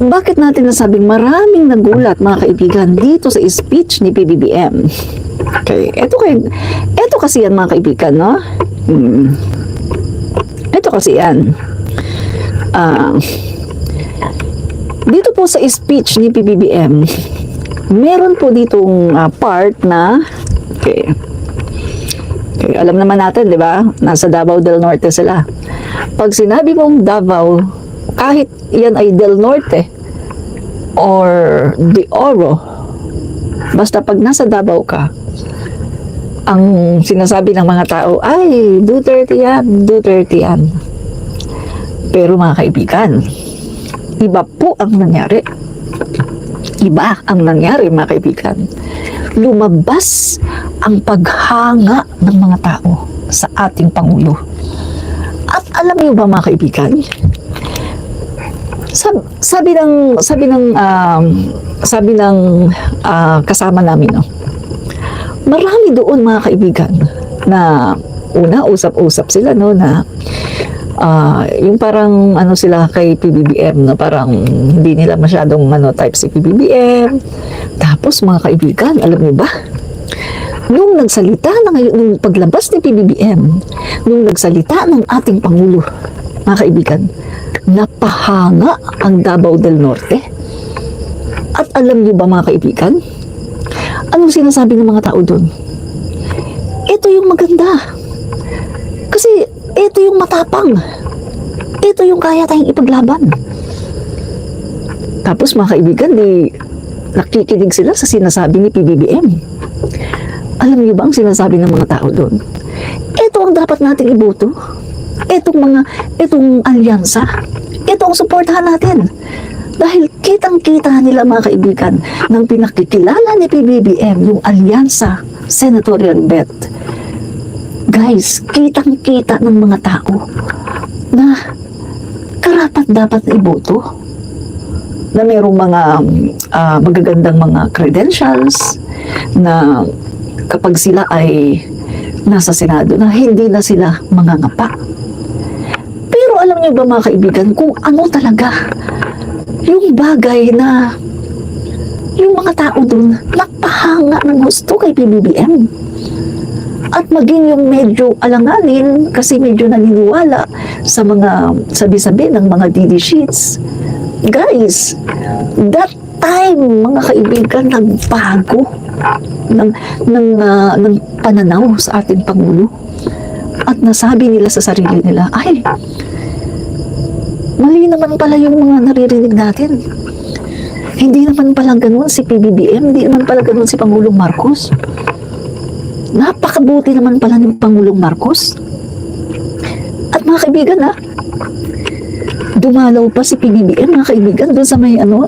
Bakit natin nasabing maraming nagulat, mga kaibigan, dito sa speech ni PBBM? Okay, eto kasi yan, mga kaibigan, no? Eto kasi yan. Dito po sa speech ni PBBM, meron po ditong part na, okay, alam naman natin, di ba? Nasa Davao del Norte sila. Pag sinabi mong Davao, kahit yan ay Del Norte or De Oro, basta pag nasa Davao ka, ang sinasabi ng mga tao ay Duterte yan, Duterte yan. Pero mga kaibigan, iba po ang nangyari. Iba ang nangyari, mga kaibigan. Lumabas ang paghanga ng mga tao sa ating Pangulo. At alam niyo ba, mga kaibigan, sabi ng kasama namin, no? Marami doon, mga kaibigan, na una usap-usap sila, no, na yung parang ano sila kay PBBM, no, parang hindi nila masyadong type si PBBM. Tapos, mga kaibigan, alam niyo ba, nung nagsalita nung paglabas ni PBBM, nung nagsalita ng ating Pangulo, mga kaibigan, napahanga ang Davao del Norte. At alam niyo ba, mga kaibigan, anong sinasabi ng mga tao doon? Ito yung maganda. Kasi ito yung matapang. Ito yung kaya tayong ipaglaban. Tapos, mga kaibigan, nakikinig sila sa sinasabi ni PBBM. Alam niyo ba ang sinasabi ng mga tao doon? Ito ang dapat nating iboto. Itong alyansa. Ito ang suportahan natin. Dahil kitang-kita nila, mga kaibigan, nang pinakikilala ni PBBM yung alyansa senatorial bet. Guys, kitang-kita ng mga tao na karapat dapat na iboto. Na mayroong mga magagandang mga credentials na kapag sila ay nasa Senado na hindi na sila mangangapa. Pero alam niyo ba, mga kaibigan, kung ano talaga yung bagay na yung mga tao dun nagpahanga ng gusto kay PBBM. At maging yung medyo alanganin kasi medyo naniniwala sa mga sabi-sabi ng mga DD sheets. Guys, that time, mga kaibigan, nagbago ng pananaw sa ating Pangulo. At nasabi nila sa sarili nila, ay, mali naman pala yung mga naririnig natin. Hindi naman pala ganun si PBBM, hindi naman pala ganun si Pangulong Marcos. Napakabuti naman pala ni Pangulong Marcos. At mga kaibigan, dumalaw pa si PBBM, mga kaibigan, doon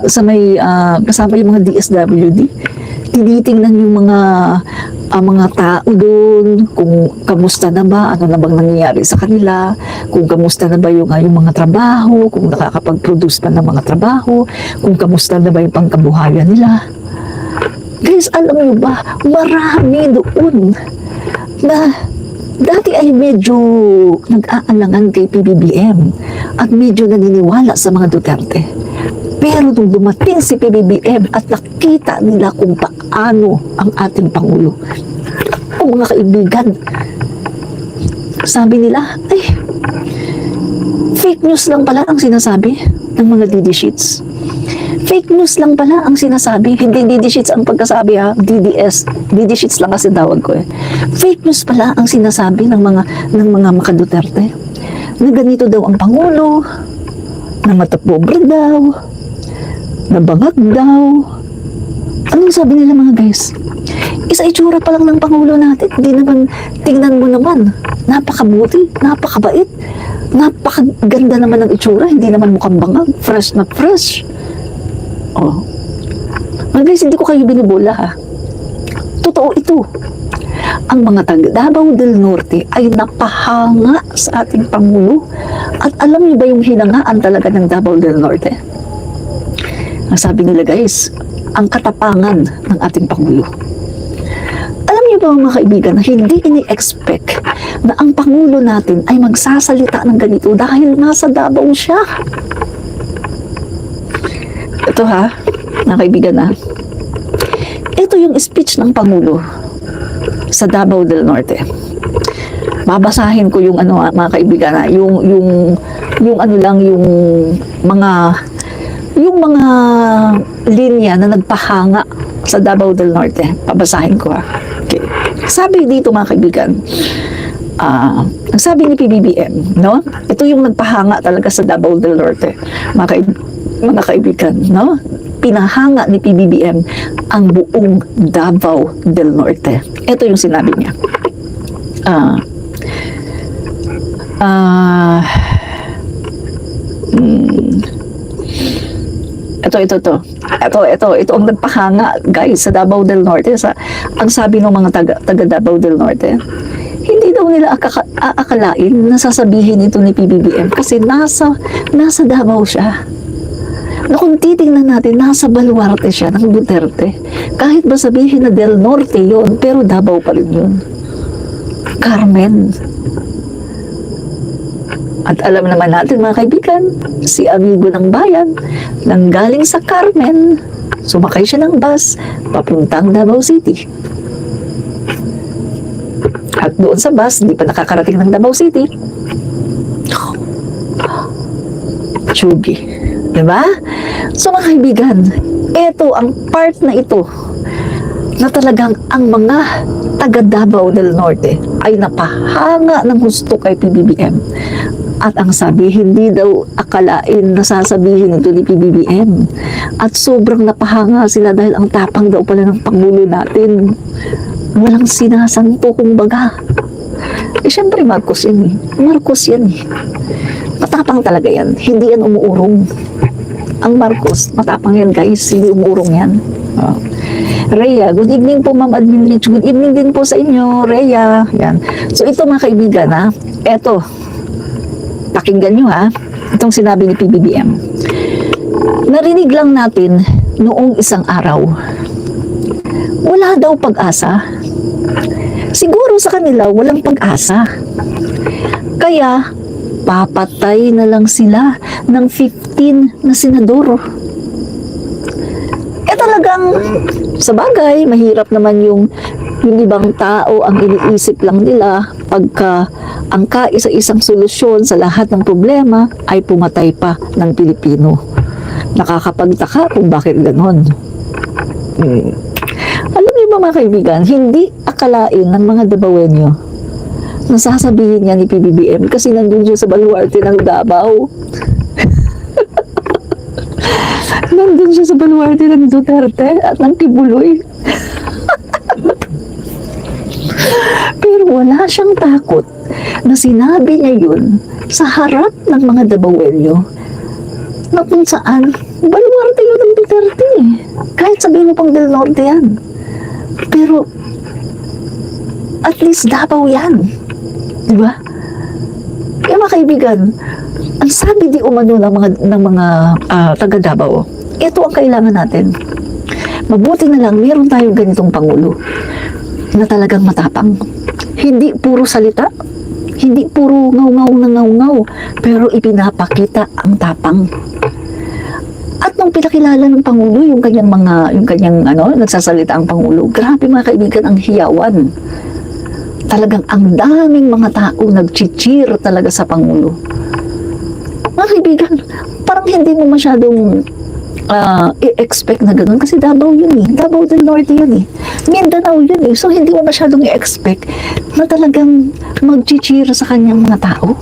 sa may kasama yung mga DSWD. Tinitingnan yung mga tao doon, kung kamusta na ba, ano na bang nangyayari sa kanila, kung kamusta na ba yung mga trabaho, kung nakakapag-produce pa ng mga trabaho, kung kamusta na ba yung pangkabuhayan nila. Guys, alam niyo ba, marami doon na dati ay medyo nag-aalangan kay PBBM at medyo naniniwala sa mga Duterte. Pero nung dumating si PBBM at nakita nila kung paano ang ating Pangulo, o mga kaibigan, sabi nila, ay, fake news lang pala ang sinasabi ng mga DD sheets. Fake news lang pala ang sinasabi. Hindi DD sheets ang pagkasabi, DDS. DD sheets lang kasi tawag ko eh. Fake news pala ang sinasabi ng mga maka-Duterte. Na ganito daw ang Pangulo, na matapobre daw, na bangag daw. Anong sabi nila, mga guys? Isa itsura pa lang ng Pangulo natin. Hindi naman, tingnan mo naman, napakabuti, napakabait, napakaganda naman ng itsura. Hindi naman mukhang bangag, fresh na fresh. Oh. Mga guys, hindi ko kayo binubula, totoo ito. Ang mga taga Davao del Norte ay napahanga sa ating Pangulo. At alam niyo ba yung hinangaan talaga ng Davao del Norte? Ang sabi nila, guys, ang katapangan ng ating Pangulo. Alam niyo ba, mga kaibigan, na hindi ini-expect na ang Pangulo natin ay magsasalita ng ganito dahil nasa Davao siya. Ito ha, mga kaibigan ha. Ito yung speech ng Pangulo sa Davao del Norte. Babasahin ko yung ano mga kaibigan ha, yung ano lang yung mga linya na nagpahanga sa Davao del Norte. Babasahin ko ha. Okay. Sabi dito mga kaibigan, ang sabi ni PBBM, no? Ito yung nagpahanga talaga sa Davao del Norte, mga kaibigan, no? Pinahanga ni PBBM ang buong Davao del Norte. Ito yung sinabi niya. Ito ang nagpahanga, guys, sa Davao del Norte. Ang sabi ng mga taga Davao del Norte, hindi daw nila aakalain na sasabihin ito ni PBBM kasi nasa Davao siya. Na kung titingnan natin, nasa baluarte siya ng Duterte. Kahit ba sabihin na Del Norte yon, pero Davao pa rin yun. Carmen. At alam naman natin mga kaibigan, si amigo ng bayan, nanggaling sa Carmen, sumakay siya ng bus, papuntang Davao City. At doon sa bus, hindi pa nakakarating ng Davao City, Chugi. Diba? So mga kaibigan, ito ang part na ito na talagang ang mga taga Davao del Norte ay napahanga ng gusto kay PBBM. At ang sabi, hindi daw akalain na sasabihin ito ni PBBM. At sobrang napahanga sila dahil ang tapang daw pala ng Pangulo natin. Walang sinasanto kumbaga. Eh syempre Marcos yan eh. Marcos yan eh. Matapang talaga yan. Hindi yan umuurong. Ang Marcos, matapang yan guys. Hindi umuurong yan. Rhea, good evening po Ma'am Admin Rich. Good evening din po sa inyo, Rhea. Yan. So ito mga kaibigan ha. Ito. Pakinggan nyo ha. Itong sinabi ni PBBM. Narinig lang natin noong isang araw. Wala daw pag-asa. Siguro sa kanila walang pag-asa. Kaya papatay na lang sila ng 15 na senador. Talagang sa bagay, mahirap naman yung ibang tao ang iniisip lang nila pagka ang kaisa-isang solusyon sa lahat ng problema ay pumatay pa ng Pilipino. Nakakapagtaka kung bakit ganon. Alam niyo ba mga kaibigan, hindi akalain ng mga Dabawenyo na sasabihin niya ni PBBM kasi nandun siya sa baluarte ng Davao. Nandun siya sa baluarte ng Duterte at ng Kibuloy. Pero wala siyang takot na sinabi niya yun sa harap ng mga Dabawenyo na kung saan baluarte yun ng Duterte. Kahit sabihin mo pang Del Norte yan. Pero at least Davao yan. Diba? Kaya mga kaibigan, ang sabi di umano ng mga taga Davao, ito ang kailangan natin. Mabuti na lang meron tayong ganitong Pangulo na talagang matapang. Hindi puro salita, hindi puro ngaw-ngaw na ngaw-ngaw, pero ipinapakita ang tapang. At nung pinakilala ng Pangulo yung kanyang nagsasalita ang Pangulo, grabe mga kaibigan, ang hiyawan. Talagang ang daming mga tao nag-cheer talaga sa Pangulo. Mga kaibigan, parang hindi mo masyadong i-expect na gano'n kasi Davao yun eh. Davao del Norte yun eh. Mindanao yun eh. So hindi mo masyadong i-expect na talagang mag-cheer sa kanyang mga tao.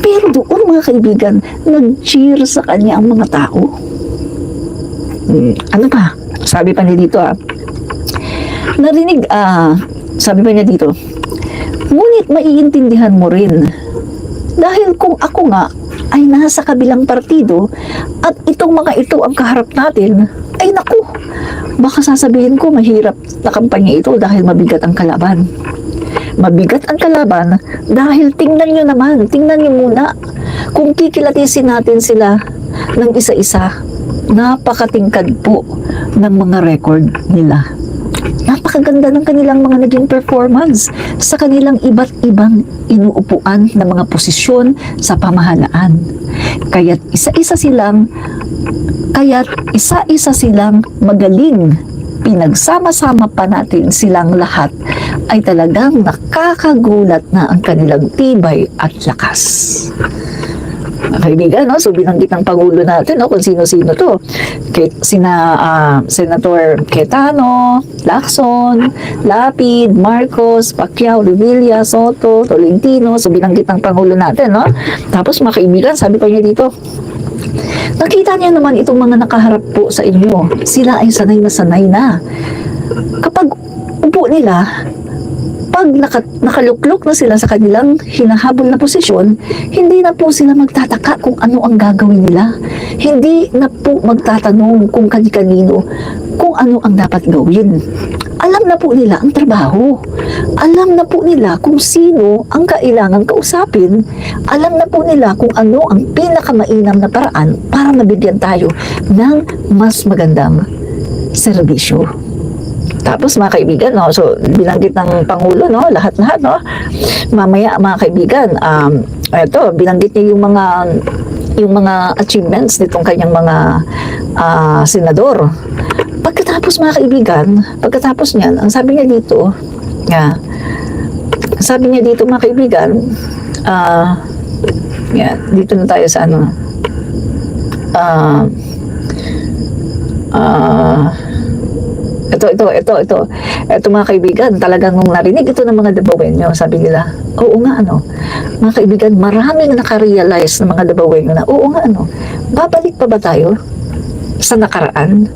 Pero doon mga kaibigan, nag-cheer sa kanya ang mga tao. Ano pa? Sabi pa niya dito sabi pa niya dito, ngunit maiintindihan mo rin dahil kung ako nga ay nasa kabilang partido at itong mga ito ang kaharap natin, ay naku, baka sasabihin ko mahirap na kampanya ito dahil mabigat ang kalaban. Mabigat ang kalaban dahil tingnan nyo muna kung kikilatisin natin sila ng isa-isa, napakatingkad po ng mga record nila. Napakaganda ng kanilang mga naging performance sa kanilang iba't ibang inuupuan na mga posisyon sa pamahalaan. Kaya't isa-isa silang magaling. Pinagsama-sama pa natin silang lahat ay talagang nakakagulat na ang kanilang tibay at lakas. Kaibigan, no? So binanggit ng Pangulo natin, no? Kung sino-sino to. Senator Cayetano, Lacson, Lapid, Marcos, Pacquiao, Revilla, Soto, Tolentino. So binanggit ng Pangulo natin, no? Tapos mga kaibigan, sabi pa niya dito, nakita niya naman itong mga nakaharap po sa inyo. Sila ay sanay na. Kapag upo nila, pag nakaluklok na sila sa kanilang hinahabol na posisyon, hindi na po sila magtataka kung ano ang gagawin nila. Hindi na po magtatanong kung kani-kanino kung ano ang dapat gawin. Alam na po nila ang trabaho. Alam na po nila kung sino ang kailangang kausapin. Alam na po nila kung ano ang pinakamainam na paraan para mabigyan tayo ng mas magandang serbisyo. Tapos mga kaibigan, no, so binanggit ng Pangulo, no, lahat-lahat, no. Mamaya mga kaibigan, eto, binanggit niya yung mga achievements nitong kanyang mga senador. Pagkatapos mga kaibigan, pagkatapos niyan, ang sabi niya dito mga kaibigan, dito na tayo sa ano, ito mga kaibigan, talagang nung narinig ito ng mga Dabawenyo, sabi nila, oo nga ano, mga kaibigan, maraming nakarealize ng mga Dabawenyo na, oo nga ano, babalik pa ba tayo sa nakaraan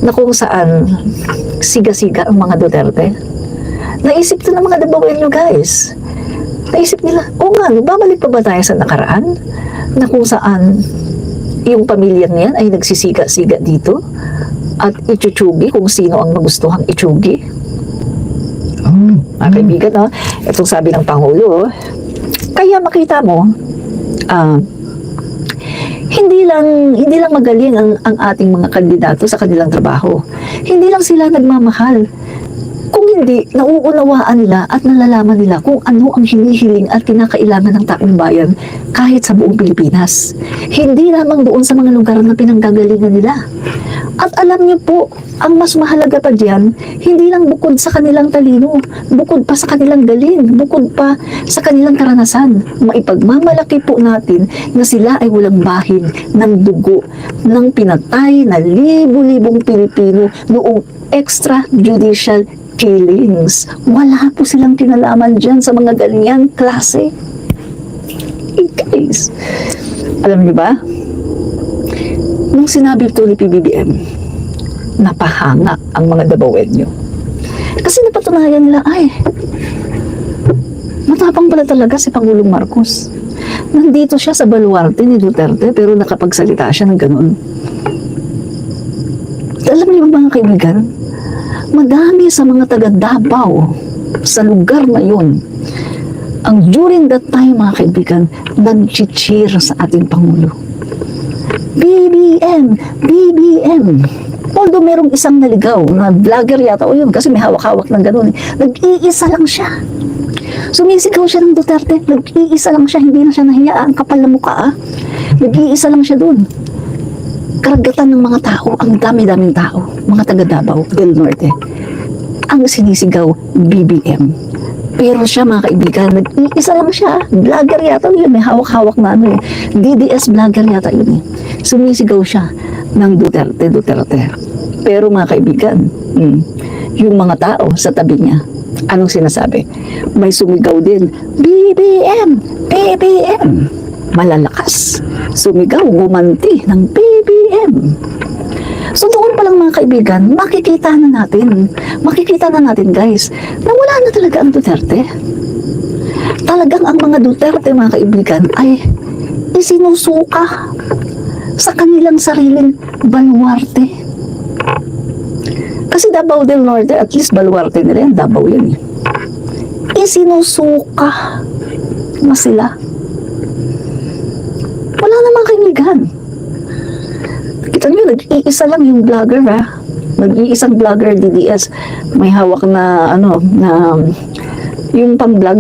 na kung saan siga-siga ang mga Duterte? Naisip ito ng mga Dabawenyo, guys. Naisip nila, oo nga ano, babalik pa ba tayo sa nakaraan na kung saan yung pamilyang yan ay nagsisiga-siga dito at ichuchugi kung sino ang magustuhang ichugi. Mga kaibigan, no? Itong sabi ng Pangulo, kaya makita mo, hindi lang magaling ang ating mga kandidato sa kanilang trabaho. Hindi lang sila nagmamahal. Kung hindi, nauunawaan nila at nalalaman nila kung ano ang hinihiling at kinakailangan ng taong bayan kahit sa buong Pilipinas. Hindi lamang doon sa mga lugar na pinanggagalingan nila. At alam niyo po, ang mas mahalaga pa diyan, hindi lang bukod sa kanilang talino, bukod pa sa kanilang galing, bukod pa sa kanilang karanasan, maipagmamalaki po natin na sila ay walang bahid ng dugo ng pinatay na libo-libong Pilipino noong extrajudicial killings. Wala po silang kinalaman dyan sa mga ganyang klase. Hey guys, alam niyo ba? Nung sinabi ito ni PBBM, napahanga ang mga Dabawenyo. Kasi napatunayan nila, ay, matapang pala talaga si Pangulong Marcos. Nandito siya sa baluarte ni Duterte, pero nakapagsalita siya ng ganun. Alam niyo mga kaibigan, madami sa mga taga Davao sa lugar na yun, ang during that time mga kaibigan, nag-cheer sa ating Pangulo. BBM! BBM! Although merong isang naligaw na vlogger yata o yun kasi may hawak-hawak ng gano'n. Nag-iisa lang siya. Sumisigaw siya ng Duterte. Nag-iisa lang siya. Hindi na siya nahiya. Ang kapal na mukha. Nag-iisa lang siya doon. Karagatan ng mga tao. Ang dami-daming tao. Mga taga Davao del Norte. Ang sinisigaw, BBM. Pero siya mga kaibigan, nag-iisa lang siya. Vlogger yata yun. May hawak-hawak na ano eh. DDS vlogger yata yun eh. Sumisigaw siya ng Duterte. Pero mga kaibigan, yung mga tao sa tabi niya, anong sinasabi? May sumigaw din, BBM! BBM! Malalakas. Sumigaw, gumanti ng BBM. So doon pa lang mga kaibigan, makikita na natin guys, na wala na talaga ang Duterte. Talagang ang mga Duterte mga kaibigan ay isinusuka sa kanilang sariling baluarte. Kasi Davao del Norte, at least baluarte nila yan, Davao yan eh. Isinusuka na sila. Wala namang kaibigan. Kita nyo, nag-iisa lang yung vlogger ha. Nag-iisang vlogger, DDS, may hawak na, yung pang-vlog,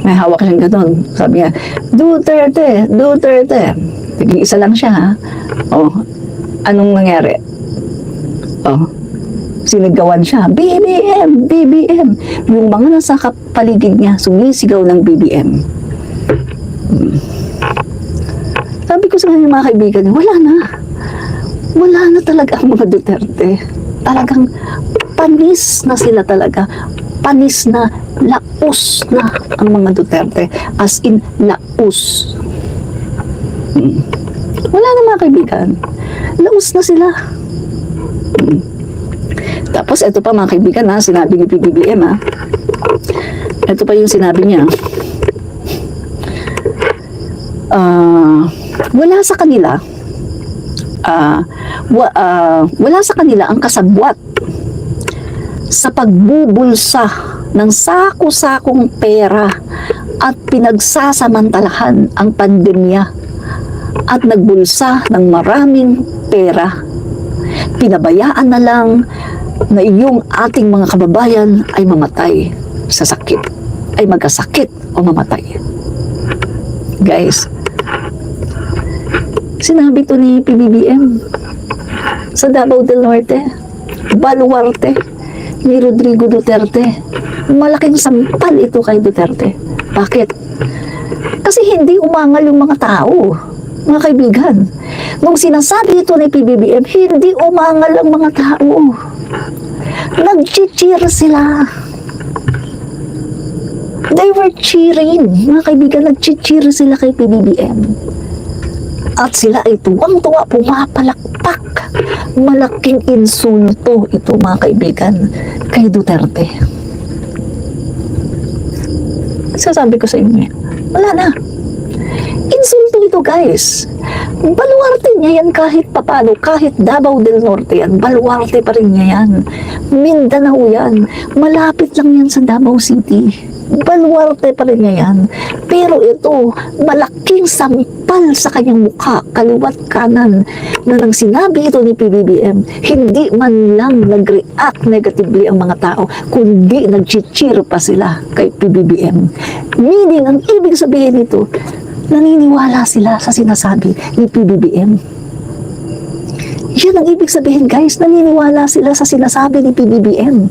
may hawak siyang gano'n. Sabi niya, Duterte, Duterte. Nag-iisa lang siya, ha? Oh, anong nangyari? Oh, sinigawan siya, BBM, BBM. Yung mga nasa paligid niya, sumisigaw ng BBM. Sabi ko sa kanya, mga kaibigan, wala na talaga ang mga Duterte. Talagang panis na sila talaga. Panis na, laos na ang mga Duterte. As in, laos. Wala na mga kaibigan. Laos na sila. Tapos, ito pa mga kaibigan, ha, sinabi ni PBBM, ha. Ito pa yung sinabi niya. Wala sa kanila ang kasabwat sa pagbubulsa ng sako-sakong pera at pinagsasamantalahan ang pandemya at nagbulsa ng maraming pera. Pinabayaan na lang na iyong ating mga kababayan ay mamatay sa sakit, ay magkasakit o mamatay. Guys, sinabi to ni PBBM sa Davao del Norte, baluarte ni Rodrigo Duterte. Malaking sampal ito kay Duterte. Bakit? Kasi hindi umangal yung mga tao, mga kaibigan. Nung sinasabi ito ni PBBM, hindi umangal ang mga tao. Nag-cheer sila. They were cheering. Mga kaibigan, nag-cheer sila kay PBBM. At sila ay tuwang-tuwa, pumapalakpak. Malaking insulto ito, mga kaibigan, kay Duterte. Sasabi ko sa inyo, wala na. Insulto ito, guys. Baluarte niya yan kahit papano, kahit Davao del Norte yan, baluarte pa rin niya yan. Mindanao yan, malapit lang yan sa Davao City. Baluarte pa rin niya yan. Pero ito, malaking sampal sa kanyang mukha, kaliwat kanan, na nang sinabi ito ni PBBM, hindi man lang nag-react negatively ang mga tao, kundi nag-cheer pa sila kay PBBM. Meaning, ang ibig sabihin nito, naniniwala sila sa sinasabi ni PBBM. Yan ang ibig sabihin, guys, naniniwala sila sa sinasabi ni PBBM.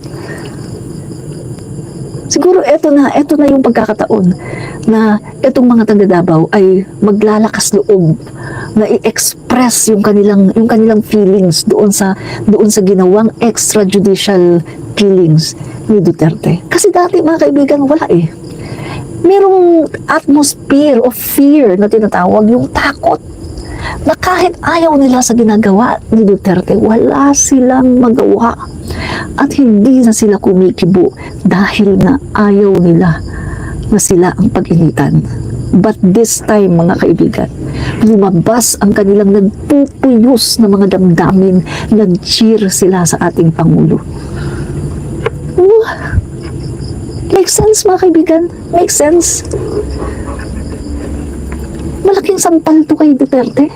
Siguro eto na yung pagkakataon na etong mga taga-Davao ay maglalakas loob na i-express yung kanilang feelings doon sa ginawang extrajudicial killings ni Duterte. Kasi dati, mga kaibigan, wala eh. Merong atmosphere of fear na tinatawag, yung takot, na kahit ayaw nila sa ginagawa ni Duterte, wala silang magawa at hindi na sila kumikibo dahil na ayaw nila na sila ang pag-initan. But this time, mga kaibigan, lumabas ang kanilang nagpupuyos na mga damdamin, nag-cheer sila sa ating Pangulo. Makes sense, mga kaibigan? Makes sense? Malaking sampal to kay Duterte.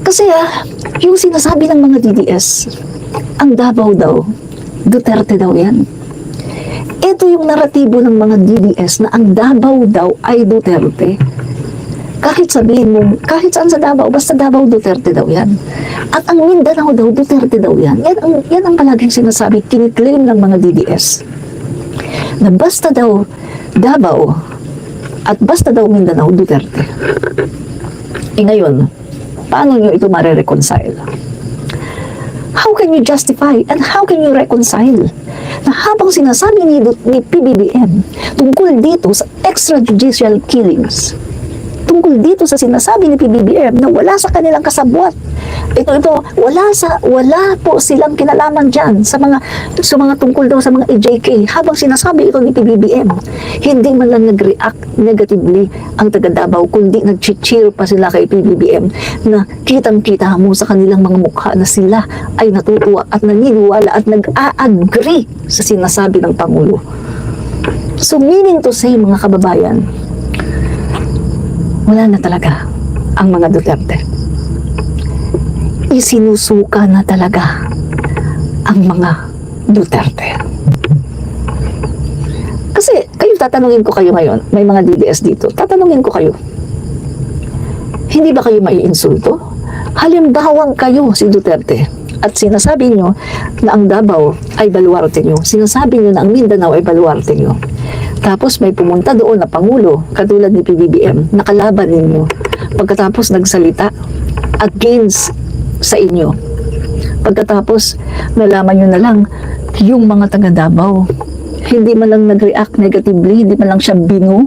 Kasi yung sinasabi ng mga DDS, ang Davao daw, Duterte daw yan. Ito yung naratibo ng mga DDS na ang Davao daw ay Duterte. Kahit sabihin mo, kahit saan sa Davao, basta Davao, Duterte daw yan. At ang Mindanao daw, Duterte daw yan. Yan ang palaging sinasabi, kiniklaim ng mga DDS. Na basta daw Davao at basta daw Mindanao, Duterte. Ngayon, paano nyo ito mare-reconcile? How can you justify and how can you reconcile na habang sinasabi ni PBBM tungkol dito sa extrajudicial killings, tungkol dito sa sinasabi ni PBBM na wala sa kanilang kasabwat, wala po silang kinalaman dyan sa mga tungkol daw sa mga EJK, habang sinasabi ito ni PBBM, hindi man lang nag-react negatively ang taga Davao, kundi nag-cheer pa sila kay PBBM na kitang-kita mo sa kanilang mga mukha na sila ay natutuwa at naniniwala at nag-a-agree sa sinasabi ng Pangulo. So meaning to say, mga kababayan, wala na talaga ang mga Duterte. may sinusuka na talaga ang mga Duterte. Kasi kayo, tatanungin ko kayo ngayon, may mga DDS dito, tatanungin ko kayo, hindi ba kayo maiinsulto? Halimbawang kayo si Duterte at sinasabi nyo na ang Davao ay baluarte nyo, sinasabi nyo na ang Mindanao ay baluarte nyo, tapos may pumunta doon na Pangulo katulad ni PBBM, nakalaban ninyo, pagkatapos nagsalita against sa inyo, pagkatapos nalaman nyo na lang yung mga taga Davao hindi man lang nag-react negatively, hindi man lang siya binu,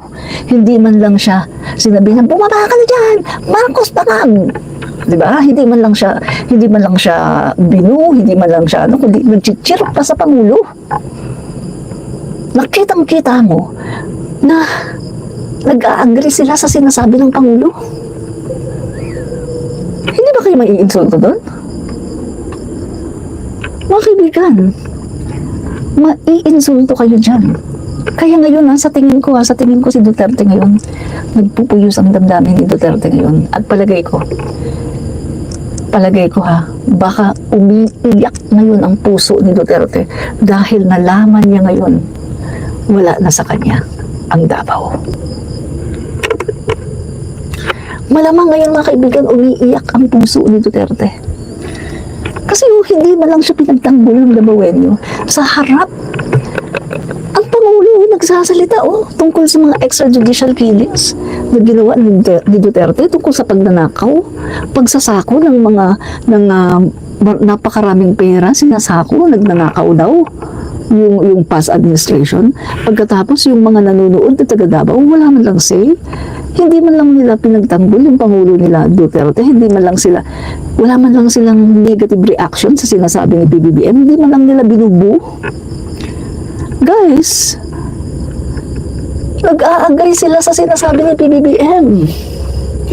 hindi man lang siya sinabi na bumaba ka na dyan, Marcos bangag, di ba? Hindi man lang siya binu, hindi man lang siya kundi nag-cheer pa sa Pangulo. Nakitang-kita mo na nag-a-agree sila sa sinasabi ng Pangulo. Hindi ba kayo maiinsulto doon? Mga kaibigan, maiinsulto kayo dyan. Kaya ngayon, sa tingin ko si Duterte ngayon, nagpupuyos ang damdamin ni Duterte ngayon. At palagay ko baka umiiyak ngayon ang puso ni Duterte dahil nalaman niya ngayon, wala na sa kanya ang Davao. Malamang ngayon mga kaibigan, umiiyak ang puso ni Duterte. Kasi hindi man lang siya pinagtanggol ng Davaoenyo. Sa harap, ang Pangulo nagsasalita tungkol sa mga extrajudicial killings na ginawa ni Duterte tungkol sa pagnanakaw, pagsasako ng napakaraming pera, sinasako, nagnanakaw daw yung past administration. Pagkatapos yung mga nanonood na taga Davao, wala man lang say. Hindi man lang nila pinagtanggol yung Pangulo nila Duterte, wala man lang silang negative reaction sa sinasabi ni PBBM, hindi man lang nila binubu. Guys, nag-a-agree sila sa sinasabi ni PBBM.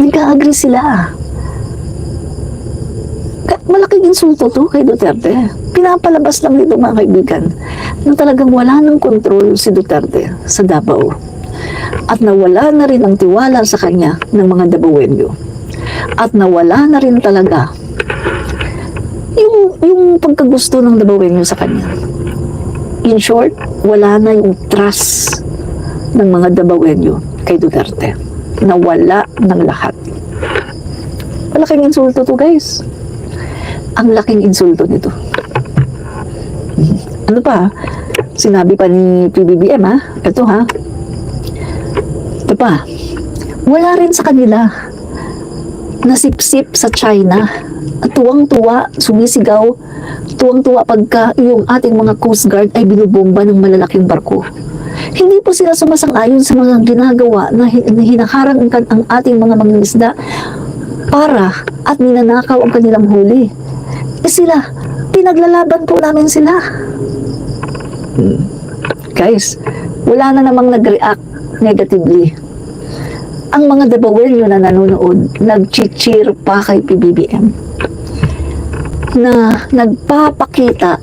Nag-a-agree sila. Malaking insulto to kay Duterte. Pinapalabas lang nito mga kaibigan na talagang wala ng kontrol si Duterte sa Davao. At nawala na rin ang tiwala sa kanya ng mga Davaoenyo. At nawala na rin talaga yung pagkagusto ng Davaoenyo sa kanya. In short, wala na yung trust ng mga Davaoenyo kay Duterte. Nawala ng lahat. Malaking insulto to, guys. Ang laking insulto nito. Ano pa? Sinabi pa ni PBBM, ito pa, wala rin sa kanila nasipsip sa China at tuwang-tuwa, sumisigaw, tuwang-tuwa pagka yung ating mga Coast Guard ay binubomba ng malalaking barko. Hindi po sila sumasang-ayon sa mga ginagawa na hinaharang ang ating mga mangingisda para at ninanakaw ang kanilang huli. Sila, pinaglalaban po namin sila. Guys, wala na namang nag-react negatively. Ang mga Davaoenyo na nanonood, nag-cheer pa kay PBBM na nagpapakita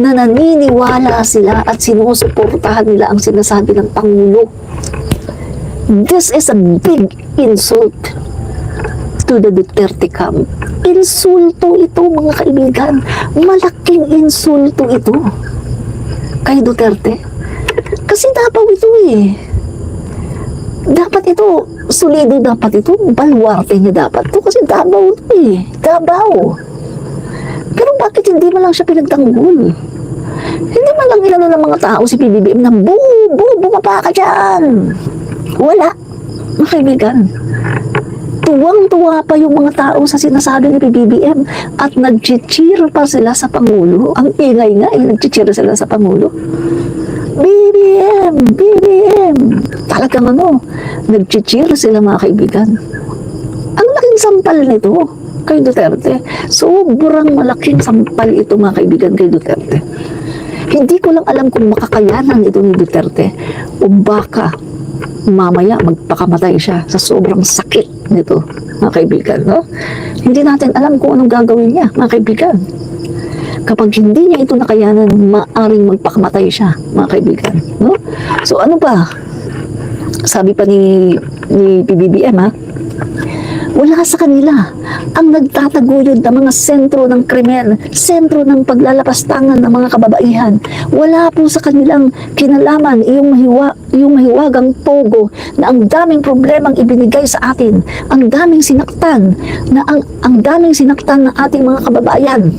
na naniniwala sila at sinusuportahan nila ang sinasabi ng Pangulo. This is a big insult to the Duterte camp. Insulto ito mga kaibigan. Malaking insulto ito kay Duterte. Kasi dapat ito dapat ito, solido dapat ito, baluarte niya dapat ito kasi Davao ito Davao. Pero bakit hindi man lang siya pinagtanggol? Hindi man lang inano ng mga tao si PBBM na bumaba ka dyan. Wala. Mga kaibigan, tuwang-tuwa pa yung mga tao sa sinasabi ni PBBM at nag-cheer pa sila sa Pangulo. Ang ingay nga, nag-cheer sila sa Pangulo. BBM! Talagang nag-cheer sila mga kaibigan. Ang laking sampal nito kay Duterte. Sobrang malaking sampal ito mga kaibigan kay Duterte. Hindi ko lang alam kung makakayanan ito ni Duterte o baka mamaya magpakamatay siya sa sobrang sakit nito mga kaibigan. Hindi natin alam kung anong gagawin niya mga kaibigan. Kapag hindi niya ito nakayanan, maaring magpakamatay siya, mga kaibigan. So, ano pa? Sabi pa ni PBBM, Wala sa kanila ang nagtataguyod ng mga sentro ng krimen, sentro ng paglalapastangan ng mga kababaihan. Wala po sa kanilang kinalaman yung mahiwagang pogo na ang daming problemang ibinigay sa atin, ang daming sinaktan ang daming sinaktan ng ating mga kababayan.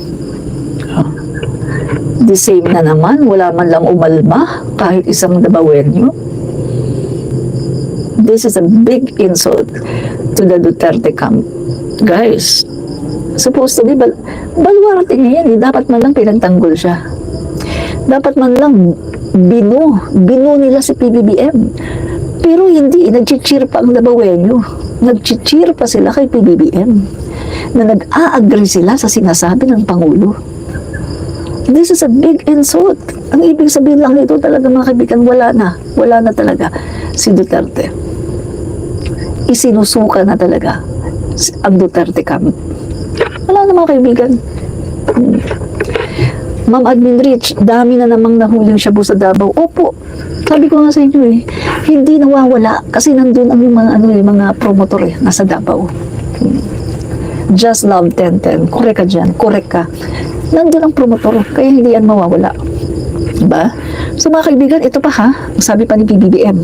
The same na naman, wala man lang umalma kahit isang Dabawenyo. This is a big insult to the Duterte camp. Guys, supposed to be baluarte niya yan. Dapat man lang pinagtanggol siya. Dapat man lang binu nila si PBBM. Pero hindi, nag-cheer pa ang Dabawenyo. Nag-cheer pa sila kay PBBM. Na nag-a-agree sila sa sinasabi ng Pangulo. This is a big insult. Ang ibig sabihin lang nito talaga mga kaibigan, wala na talaga si Duterte. Isinusuka na talaga ang Duterte camp. Wala na mga kaibigan. Ma'am Admin Rich, dami na namang nahuling shabu sa Davao. Opo, sabi ko nga sa inyo hindi nawawala kasi nandun ang mga promotor nasa Davao. Just Love 1010, correct ka dyan, correct ka. Nandun ang promotor, kaya hindi yan mawawala. Diba? So mga kaibigan, ito pa sabi pa ni PBBM,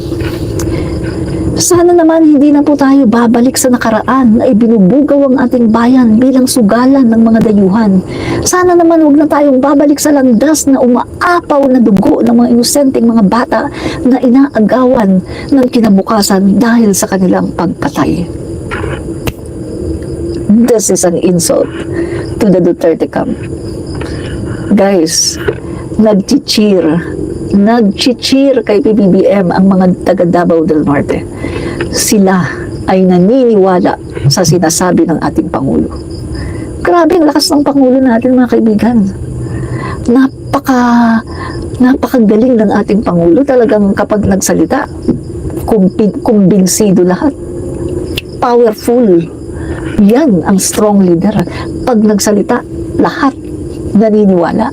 sana naman hindi na po tayo babalik sa nakaraan na ibinubugaw ang ating bayan bilang sugalan ng mga dayuhan. Sana naman huwag na tayong babalik sa landas na umaapaw na dugo ng mga inosenteng mga bata na inaagawan ng kinabukasan dahil sa kanilang pagpatay. This is an insult to the Duterte camp. Guys, nag-cheer kay PBBM ang mga taga Davao del Norte. Sila ay naniniwala sa sinasabi ng ating Pangulo. Grabe ang lakas ng Pangulo natin mga kaibigan. Napakagaling ng ating Pangulo. Talagang kapag nagsalita, kumbinsido lahat. Powerful. Yan ang strong leader. Pag nagsalita, lahat naniniwala.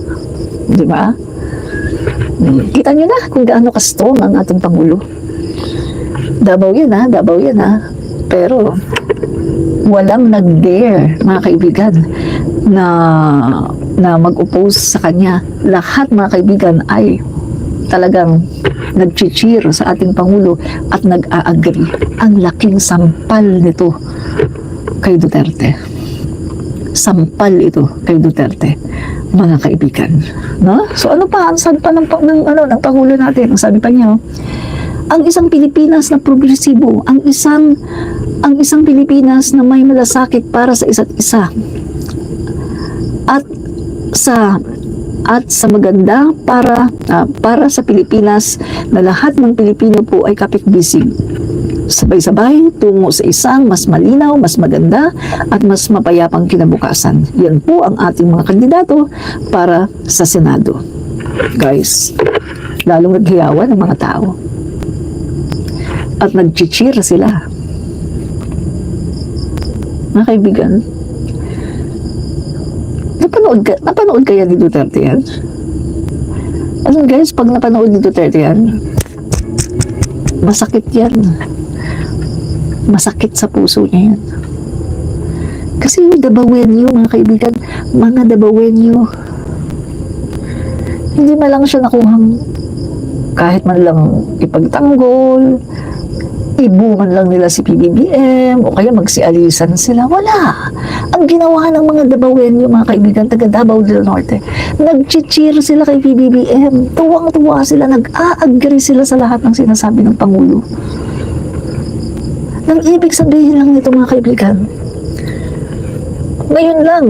Di ba? Kita nyo na kung gaano ka-strong ang ating Pangulo. Davao yan Pero walang nag-dare, mga kaibigan, na mag-oppose sa kanya. Lahat, mga kaibigan, ay talagang nag-cheer sa ating Pangulo at nag-a-agree. Ang laking sampal nito kay Duterte. Sampal ito kay Duterte, mga kaibigan. No? So ano pa? Ang sabi pa ng Pangulo natin, ang sabi pa niya, ang isang Pilipinas na progresibo, ang isang Pilipinas na may malasakit para sa isa't isa. At sa maganda para sa Pilipinas na lahat ng Pilipino po ay kapit-bisig. Sabay-sabay tungo sa isang mas malinaw, mas maganda at mas mapayapang kinabukasan. Yan po ang ating mga kandidato para sa Senado. Guys, lalong naghiyawan ang mga tao. At nag-cheer sila. Mga kaibigan, napanood kaya ni Duterte yan? Ano guys, pag napanood ni Duterte yan, masakit yan. Masakit sa puso niya yan. Kasi yung Dabawenyo, mga kaibigan, mga Dabawenyo, hindi man lang siya nakuhang kahit man lang ipagtanggol, ibu man lang nila si PBBM, o kaya magsialisan sila. Wala. Ang ginawa ng mga Dabawenyo, mga kaibigan, taga Davao del Norte, nag-cheer sila kay PBBM. Tuwang-tuwa sila, nag-a-agree sila sa lahat ng sinasabi ng Pangulo. Nang ibig sabihin lang nito, mga kaibigan, ngayon lang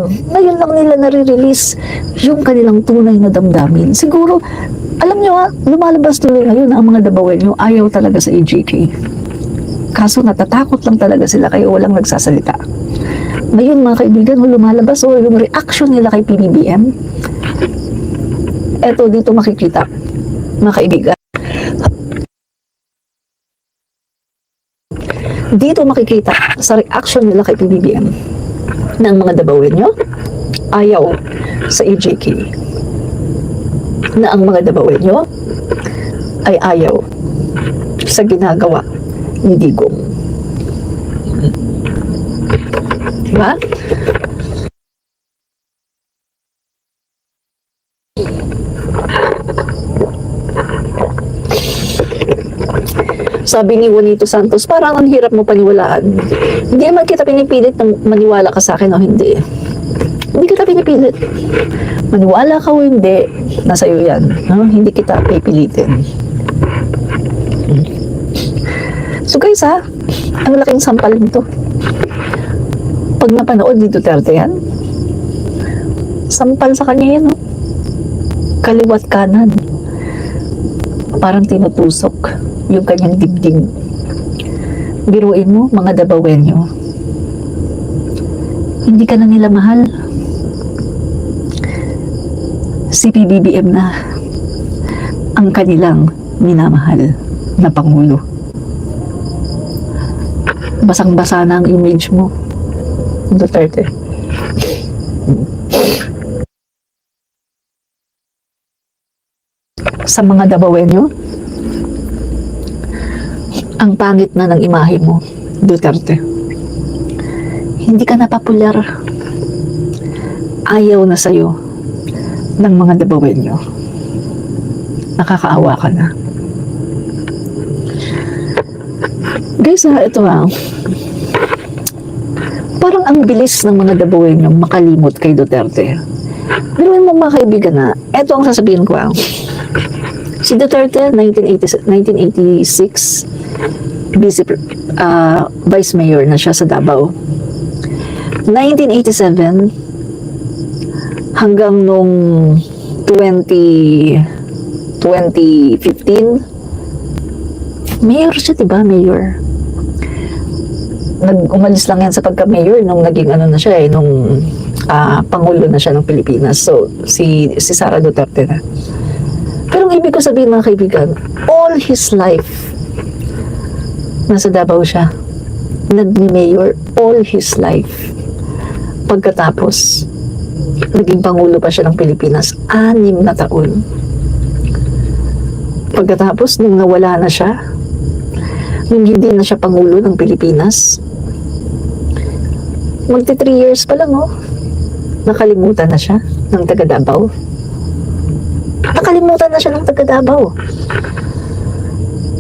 nila nare-release yung kanilang tunay na damdamin. Siguro, alam nyo lumalabas tuloy ngayon na ang mga Dabawenyo ayaw talaga sa EJK. Kaso natatakot lang talaga sila kaya walang nagsasalita. Ngayon mga kaibigan, lumalabas yung reaction nila kay PBBM. Eto dito makikita, mga kaibigan. Dito makikita sa reaction nila kay PBBM ng mga Dabawenyo ayaw sa EJK. Na ang mga Dabawenyo ay ayaw sa ginagawa ni Digong. Diba? Sabi ni Juanito Santos, parang ang hirap mo paniwalaan. Hindi naman kita pinipilit na maniwala ka sa akin o hindi. Hindi kita pinipilit. Maniwala ka o hindi, nasa iyo yan. No? Hindi kita pipilitin. So guys ang laking sampal nito. Pag napanood ni Duterte yan, sampal sa kanya yan. No? Kaliwat kanan. Parang tinutusok yung kanyang dibdib. Biruin mo, mga Dabawenyo, hindi ka na nila mahal. Si PBBM na ang kanilang minamahal na Pangulo. Basang-basa na ang image mo, Duterte. Sa mga Dabawenyo, ang pangit na ng imahe mo, Duterte. Hindi ka na popular. Ayaw na sa'yo ng mga Dabawenyo. Nakakaawa ka na. Guys, ito parang ang bilis ng mga Dabawenyo makalimot kay Duterte. Pero yung mga kaibigan na, ito ang sasabihin ko si Duterte, 1986, Vice Mayor na siya sa Davao. 1987 hanggang nung 2015, mayor siya, diba? Mayor. Umalis lang yan sa pagka-mayor nung naging na siya nung Pangulo na siya ng Pilipinas. So, si Sara Duterte na. Pero ang ibig ko sabihin, mga kaibigan, all his life, nasa Davao siya. Nag-mayor all his life. Pagkatapos, naging Pangulo pa siya ng Pilipinas, 6 na taon. Pagkatapos, nung nawala na siya, nung hindi na siya Pangulo ng Pilipinas, magti 3 years pa lang, nakalimutan na siya ng taga Davao. Nakalimutan na siya ng taga Davao.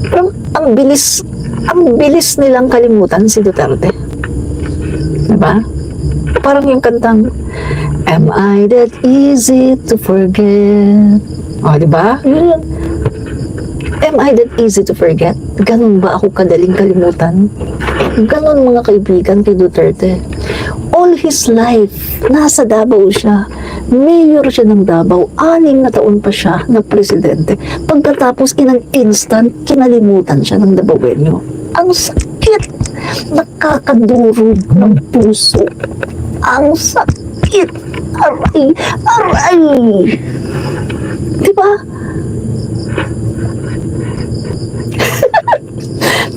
Pero ang bilis nilang kalimutan si Duterte. Diba? Parang yung kantang, am I that easy to forget? Diba? Yun. Am I that easy to forget? Ganun ba ako kadaling kalimutan? Ganun, mga kaibigan, kay Duterte. All his life, nasa Davao siya. Mayor siya ng Davao. 6 na taon pa siya na presidente. Pagkatapos, in an instant, kinalimutan siya ng Dabawenyo. Ang sakit! Nakakadurog ng puso. Ang sakit! Aray! Aray! Diba?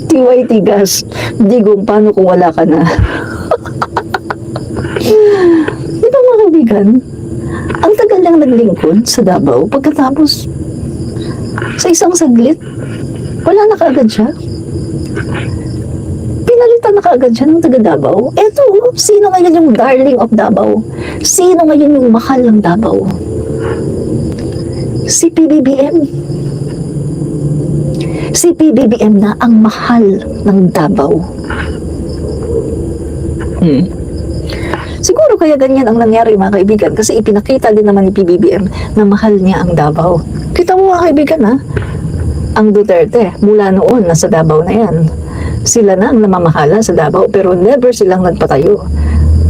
Tiway tigas. Digong, paano kung wala ka na? Diba, mga kaibigan? Ang tagal lang naglingkod sa Davao, pagkatapos sa isang saglit, wala na kaagad siya. Pinalitan na kaagad siya ng taga Davao. Eto, sino ngayon yung darling of Davao? Sino ngayon yung mahal ng Davao? Si PBBM. Si PBBM na ang mahal ng Davao. Siguro kaya ganyan ang nangyari, mga kaibigan, kasi ipinakita din naman ni PBBM na mahal niya ang Davao. Kita mo, mga kaibigan, ang Duterte, mula noon, nasa Davao na yan. Sila na ang namamahala sa Davao, pero never silang nagpatayo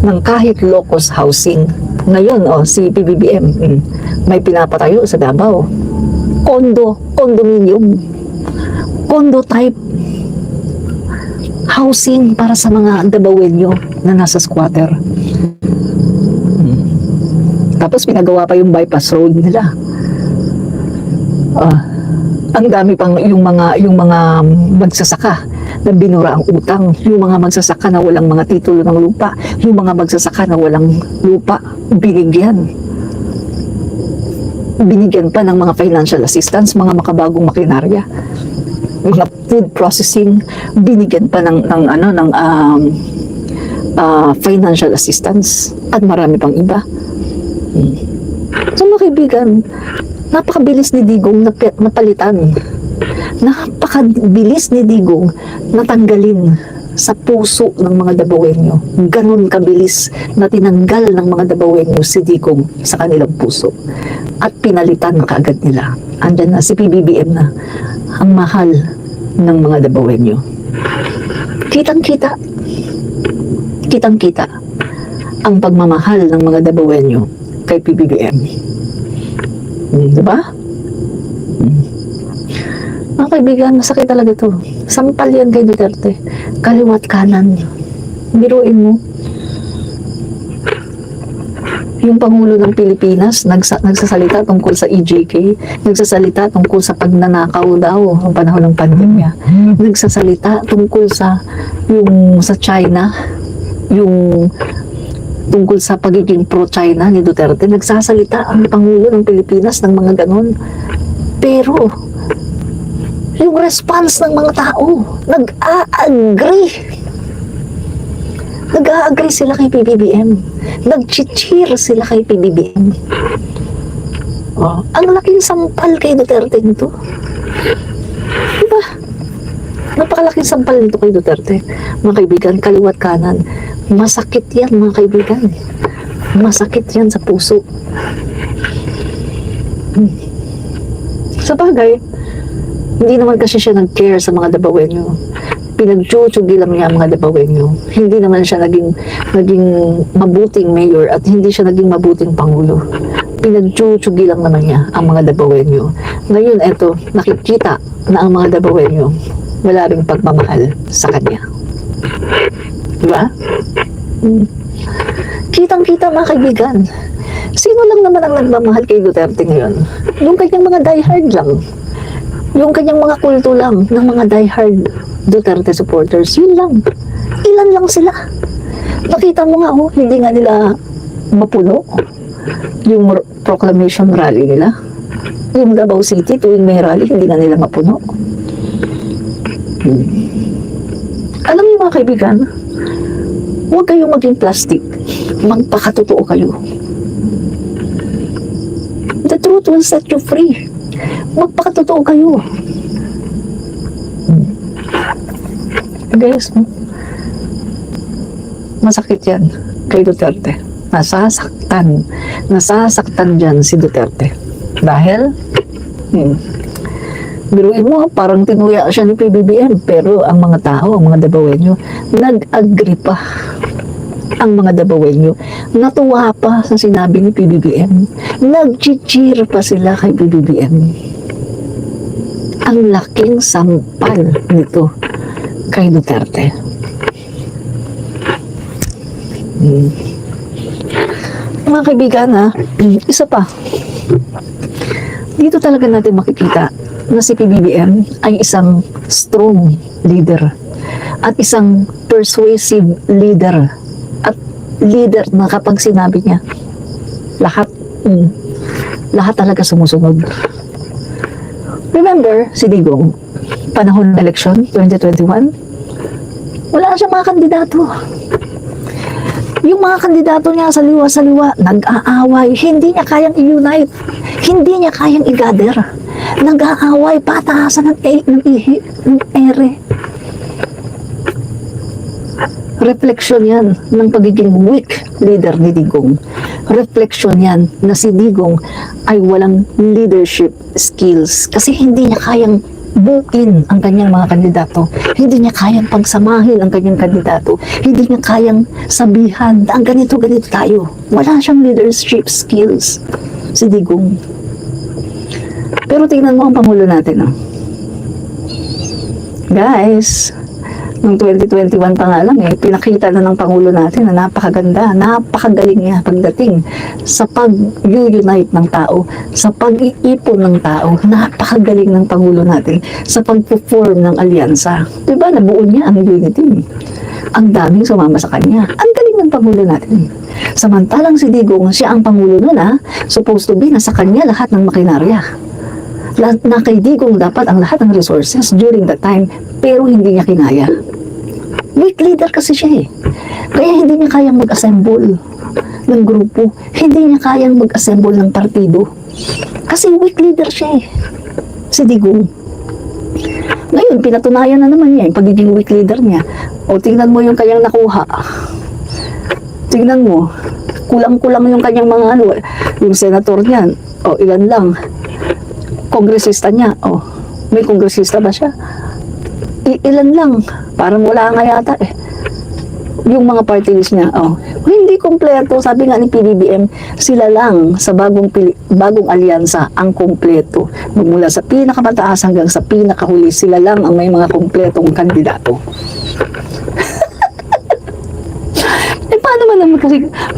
ng kahit locus housing. Ngayon, si PBBM, may pinapatayo sa Davao. Condominium, condo type housing para sa mga Dabawenyo na nasa squatter. Tapos pinagawa pa yung bypass road nila. Ang dami pang yung mga magsasaka na binura ang utang, yung mga magsasaka na walang mga titulo ng lupa, yung mga magsasaka na walang lupa, binigyan pa ng mga financial assistance, mga makabagong makinarya, mga food processing, binigyan pa ng financial assistance, at marami pang iba. So mga kaibigan, napakabilis ni Digong napalitan. Napakabilis ni Digong natanggalin sa puso ng mga Dabawenyo. Ganon kabilis na tinanggal ng mga Dabawenyo si Digong sa kanilang puso. At pinalitan kaagad nila. Andyan na si PBBM na, ang mahal ng mga Dabawenyo. Kitang-kita ang pagmamahal ng mga Dabawenyo kay PBBM. Diba? Mga kaibigan, masakit talaga to. Sampal yan kay Duterte. Kaliwat kanan. Biruin mo. Yung Pangulo ng Pilipinas, nagsasalita tungkol sa EJK, nagsasalita tungkol sa pagnanakaw daw ang panahon ng pandemya, nagsasalita tungkol sa China, yung tungkol sa pagiging pro-China ni Duterte, nagsasalita ang Pangulo ng Pilipinas ng mga ganon. Pero, yung response ng mga tao, nag-a-agree sila kay PBBM. Nag-cheer sila kay PBBM. Oh, ang laking sampal kay Duterte nito. Diba? Napakalaking sampal nito kay Duterte. Mga kaibigan, kaliwat kanan. Masakit yan, mga kaibigan. Masakit yan sa puso. Sa bagay, hindi naman kasi siya nag-care sa mga Dabawenyo. Pinagtsutsugil lang niya ang mga Dabawenyo. Hindi naman siya naging mabuting mayor at hindi siya naging mabuting pangulo. Pinagtsutsugil lang naman niya ang mga Dabawenyo. Ngayon, eto, nakikita na ang mga Dabawenyo wala ring pagmamahal sa kanya. Diba? Kitang-kita, mga kaibigan. Sino lang naman ang nagmamahal kay Duterte ngayon? Yung kanyang mga diehard lang. Yung kanyang mga kulto lang ng mga diehard Duterte supporters, yun lang. Ilan lang sila. Nakita mo nga, hindi nga nila mapuno yung proclamation rally nila. Yung Davao City, tuwing may rally, hindi nga nila mapuno. Alam niyo mga kaibigan, huwag kayong maging plastic. Magpakatotoo kayo. The truth will set you free. Magpakatotoo kayo. Guys, masakit yan kay Duterte. Nasasaktan dyan si Duterte. Dahil, biruin mo, parang tinuya siya ni PBBM, pero ang mga tao, ang mga Dabawenyo, nag-agree pa. Ang mga Dabawenyo, natuwa pa sa sinabi ni PBBM. Nag-cheer pa sila kay PBBM. Ang laking sampal nito kay Duterte. Mga kaibigan, isa pa. Dito talaga natin makikita na si PBBM ay isang strong leader at isang persuasive leader at leader na kapag sinabi niya lahat talaga sumusunod. Remember si Digong, panahon ng election 2021, wala siyang mga kandidato. Yung mga kandidato niya sa liwa, nag-aaway, hindi niya kayang i-unite, hindi niya kayang i-gather, nag-aaway, pataasan ng ere. Refleksyon yan ng pagiging weak leader ni Digong. Refleksyon yan na si Digong ay walang leadership skills kasi hindi niya kayang buuin ang kanyang mga kandidato. Hindi niya kayang pagsamahin ang kanyang kandidato. Hindi niya kayang sabihan na ganito tayo. Wala siyang leadership skills si Digong. Pero tingnan mo ang Pangulo natin. Guys, noong 2021 pa nga lang pinakita na ng Pangulo natin na napakaganda, napakagaling niya pagdating sa pag-unite ng tao, sa pag-iipon ng tao. Napakagaling ng Pangulo natin sa pag-perform ng alyansa. Diba, nabuo niya ang unity. Ang daming sumama sa kanya. Ang galing ng Pangulo natin. Samantalang si Digong, siya ang Pangulo nun supposed to be, nasa kanya lahat ng makinarya. Na kay Digong dapat ang lahat ng resources during that time, pero hindi niya kinaya. Weak leader kasi siya Kaya hindi niya kayang mag-assemble ng grupo. Hindi niya kayang mag-assemble ng partido. Kasi weak leader siya eh. Si Digong. Ngayon, pinatunayan na naman niya yung pagiging weak leader niya. O, tingnan mo yung kanyang nakuha. Tingnan mo, kulang-kulang yung kanyang mga ano, yung senator niya. O, ilan lang. Kongresista niya. O, may kongresista ba siya? Ilan lang. Parang wala nga yata eh. Yung mga party list niya, hindi kompleto. Sabi nga ni PBBM, sila lang sa bagong alyansa ang kompleto. Mula sa pinakamataas hanggang sa pinakahuli, sila lang ang may mga kompletong kandidato.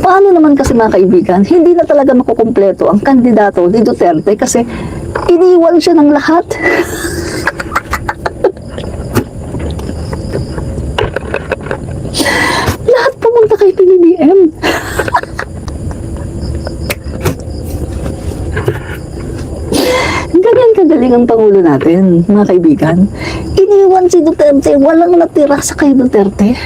Paano naman kasi mga kaibigan, hindi na talaga makukumpleto ang kandidato ni Duterte kasi iniwan siya ng lahat. Lahat pumunta kay PBBM. Ganyan kagaling ang Pangulo natin, mga kaibigan. Iniwan si Duterte, walang natira sa kay Duterte.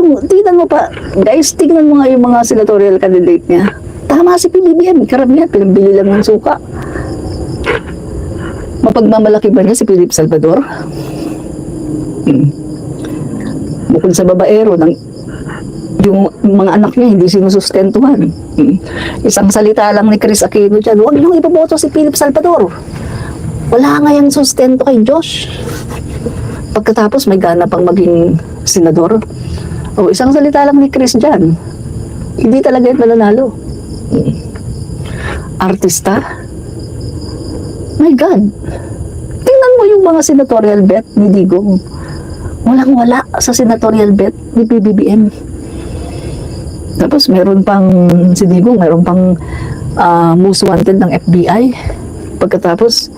Tingnan mo pa, guys, tingnan mo nga yung mga senatorial candidate niya. Tama si PBBM, karamihan, pinambili lang ng suka. Mapagmamalaki ba niya si Philip Salvador? Bukod sa babaero, yung mga anak niya hindi sinusustentuhan. Isang salita lang ni Chris Aquino dyan, huwag niyong ipaboto si Philip Salvador. Wala nga yung sustento kay Josh. Pagkatapos may gana pang maging senador. O, isang salita lang ni Chris dyan. Hindi talaga yung mananalo. Artista? My God. Tingnan mo yung mga senatorial bet ni Digong. Walang-wala sa senatorial bet ni PBBM. Tapos meron pang si Digong, meron pang most wanted ng FBI. Pagkatapos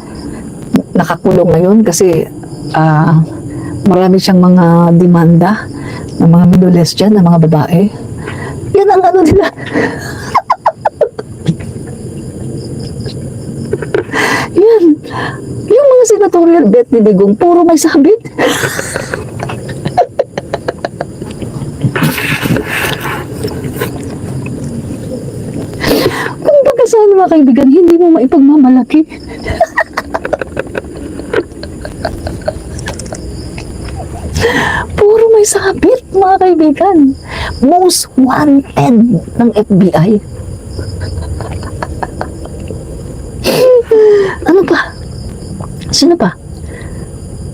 nakakulong ngayon kasi marami siyang mga demanda ng mga middle-aged dyan, ng mga babae. Yan ang ano nila. Yan. Yung mga senatorial bet ni Digong, puro may sabit. Kung pagkasaan mga kaibigan, hindi mo maipagmamalaki. Puro may sabit, mga kaibigan. Most wanted ng FBI. Ano pa? Sino pa?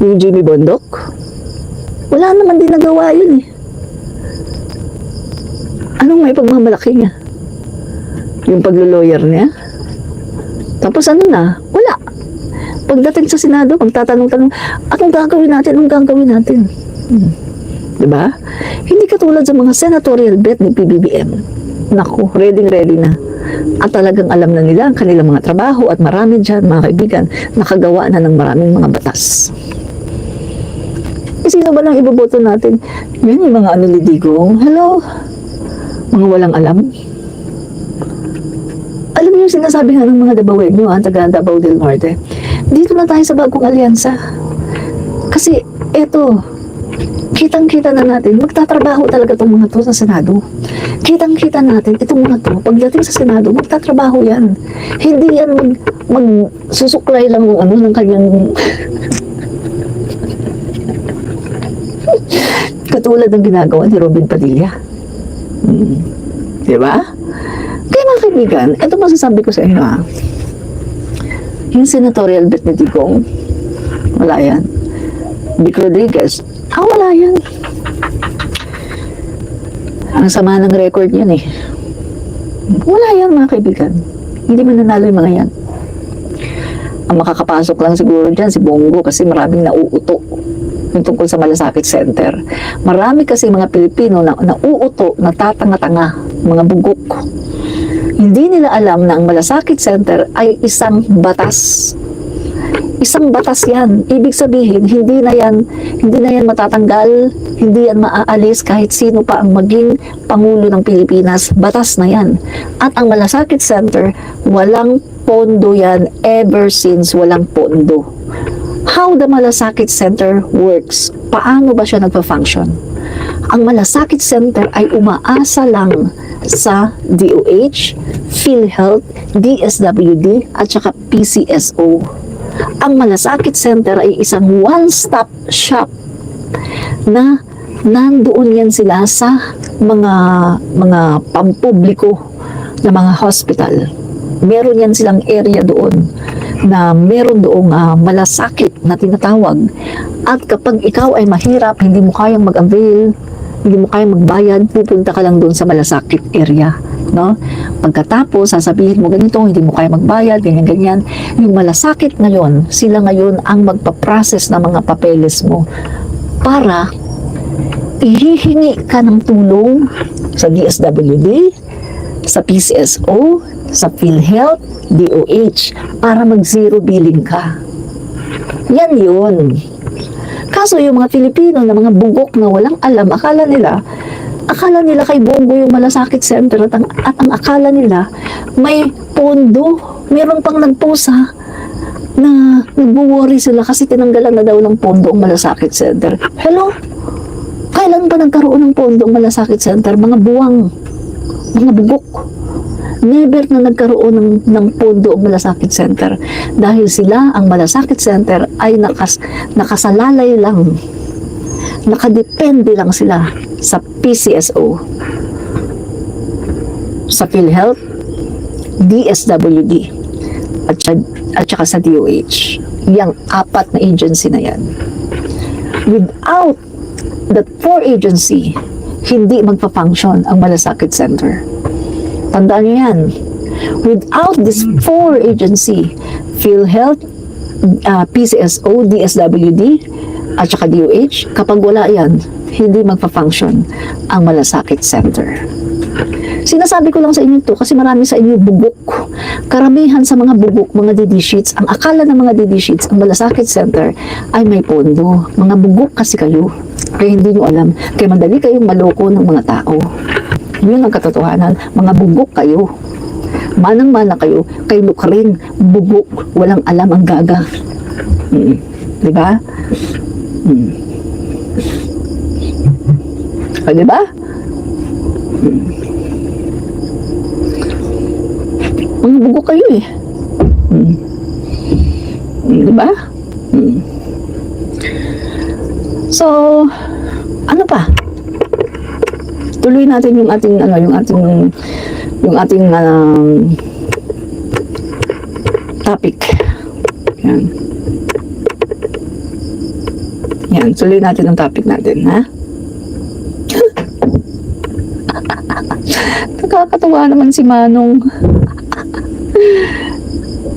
Yung Jimmy Bondok? Wala naman din nagawa yun eh. Anong may pagmamalaki niya? Yung paglo-lawyer niya? Tapos ano na? Wala. Pagdating sa Senado, magtatanong-tanong, anong gagawin natin? Anong gagawin natin? Diba? Hindi katulad sa mga senatorial bet ni PBBM. Naku, ready na. At talagang alam na nila ang kanilang mga trabaho at marami dyan, mga kaibigan, nakagawa na ng maraming mga batas. Sino ba lang iboboto natin? Yan yung mga ano ni Digong. Hello? Mga walang alam. Alam niyo yung sinasabi nga ng mga Dabawenyo, taga Davao del Norte. Dito na tayo sa bagong alyansa. Kasi, eto, kitang-kita na natin, magtatrabaho talaga itong mga to sa Senado. Kitang-kita natin, itong mga to, pagdating sa Senado, magtatrabaho yan. Hindi yan magsusuklay lang ng ano ng kanyang katulad ng ginagawa ni Robin Padilla. Diba? Kaya mga kaibigan, ito masasabi ko sa inyo yung senatorial bet ni Digong, wala yan. Vic Rodriguez, wala yan. Ang sama ng record yan eh. Wala yan mga kaibigan. Hindi mananalo yung mga yan. Ang makakapasok lang siguro dyan si Bongo kasi maraming nauuto yung tungkol sa Malasakit Center. Marami kasi mga Pilipino na nauuto, natatanga-tanga, mga bugok. Hindi nila alam na ang Malasakit Center ay isang batas. Isang batas yan. Ibig sabihin, hindi na yan matatanggal, hindi yan maaalis kahit sino pa ang maging Pangulo ng Pilipinas. Batas na yan. At ang Malasakit Center, walang pondo yan ever since walang pondo. How the Malasakit Center works? Paano ba siya nagpa-function? Ang Malasakit Center ay umaasa lang sa DOH, PhilHealth, DSWD at saka PCSO. Ang Malasakit Center ay isang one-stop shop na nandoon yan sila sa mga pampubliko na mga hospital. Meron yan silang area doon na meron doong malasakit na tinatawag. At kapag ikaw ay mahirap, hindi mo kayang mag-avail, hindi mo kayang magbayad, pupunta ka lang doon sa malasakit area. No? Pagkatapos, sasabihin mo ganito, hindi mo kaya magbayad, ganyan-ganyan. Yung malasakit ngayon, sila ngayon ang magpaprocess ng mga papeles mo para ihihingi ka ng tulong sa DSWD, sa PCSO, sa PhilHealth, DOH, para mag-zero billing ka. Yan yun. Kaso yung mga Pilipino na mga bugok na walang alam, akala nila kay Bongo yung Malasakit Center at ang akala nila may pondo. Meron pang nagposa na nagwo-worry sila kasi tinanggalan na daw ng pondo ang Malasakit Center. Hello? Kailan ba nagkaroon ng pondo ang Malasakit Center? Mga buwang, mga bugok. Never na nagkaroon ng pondo ang Malasakit Center dahil sila, ang Malasakit Center ay nakasalalay lang, nakadepende lang sila sa PCSO, sa PhilHealth, DSWD at saka sa DOH. Yang apat na agency na yan. Without that four agency, hindi magpa-function ang Malasakit Center. Tandaan niyo yan. Without this four agency, PhilHealth, PCSO, DSWD, at saka DOH, kapag wala yan, hindi magpa-function ang Malasakit Center. Sinasabi ko lang sa inyo to kasi marami sa inyo bugok. Karamihan sa mga bugok, mga DD sheets, ang akala ng mga DD sheets, ang Malasakit Center ay may pondo. Mga bugok kasi kayo. Kaya hindi nyo alam. Kaya madali kayong maloko ng mga tao. Yun ang katotohanan. Mga bugok kayo. Manang-mana kayo. Kay lukring bugok. Walang alam ang gaga. Diba? O, diba? Mga bugok kayo eh. Diba? So, ano pa? Tuloy natin yung ating topic. Yan. Yan, tuloy natin ang topic natin, ha? Nakakatawa naman si Manong.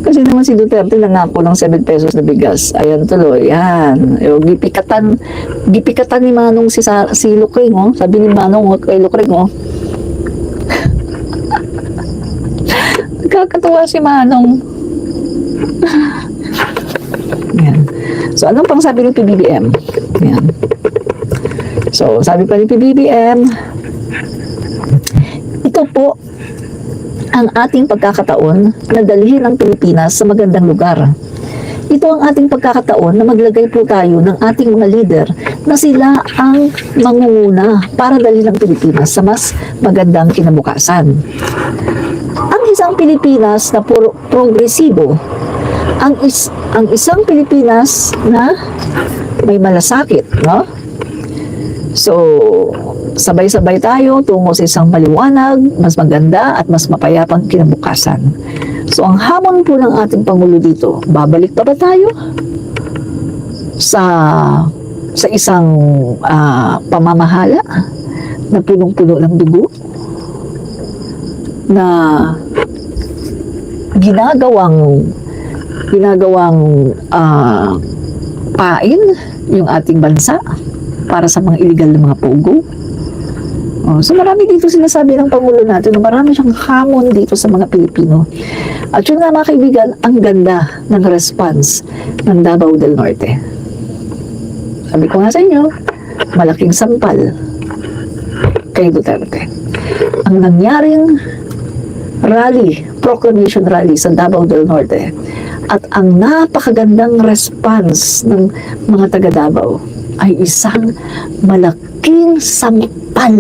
Kasi naman si Duterte nangako ng 7 pesos na bigas. Ayan tuloy, yan. Gipikatan ni Manong si Lukring, oh. Sabi ni Manong kay Lukring, oh. Nakakatawa si Manong. Yan. So, anong pang sabi ni PBBM? Yan. So, sabi pa ni PBBM, ito po ang ating pagkakataon na dalhin ang Pilipinas sa magandang lugar. Ito ang ating pagkakataon na maglagay po tayo ng ating mga leader na sila ang mangunguna para dalhin ang Pilipinas sa mas magandang kinabukasan. Ang isang Pilipinas na progresibo, ang isang Pilipinas na may malasakit, no? So, sabay-sabay tayo tungo sa isang maliwanag, mas maganda at mas mapayapang kinabukasan. So, ang hamon po ng ating Pangulo dito, babalik pa ba tayo sa isang pamamahala na punong-puno ng dugo na ginagawang pain yung ating bansa para sa mga illegal na mga pogo. So marami dito sinasabi ng Pangulo natin na marami siyang hamon dito sa mga Pilipino. At yun nga mga kaibigan, ang ganda ng response ng Davao del Norte. Sabi ko nga sa inyo, malaking sampal kay Duterte. Ang nangyaring rally, proclamation rally sa Davao del Norte at ang napakagandang response ng mga taga Davao ay isang malaking sampal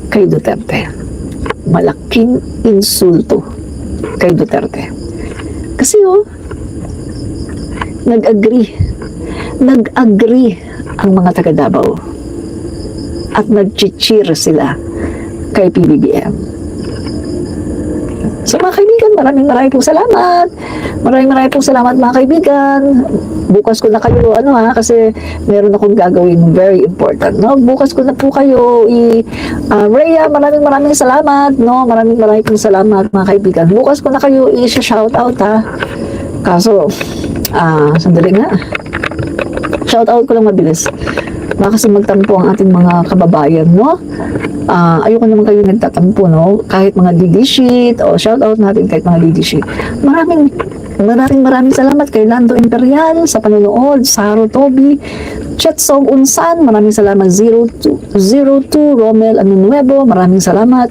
kay Duterte. Malaking insulto kay Duterte. Kasi nag-agree ang mga taga Davao at nag-cheer sila kay PBBM. So mga kaibigan, maraming pong salamat. Maraming pong salamat mga kaibigan. Bukas ko na kayo, kasi meron akong gagawin very important, no? Bukas ko na po kayo Rhea, maraming salamat, no? Maraming pong salamat mga kaibigan. Bukas ko na kayo i-shout out, ha? Kaso, sandali nga. Shout out ko lang mabilis. Baka kasi magtampo ang ating mga kababayan, no? Ayoko naman kayo nagtatampo, no? Kahit mga DD sheet, shout out natin kahit mga DD sheet. Maraming salamat kay Lando Imperial sa panonood, Saro Toby, Chetsong Unsan, maraming salamat. 02 Romel Anunuevo, maraming salamat.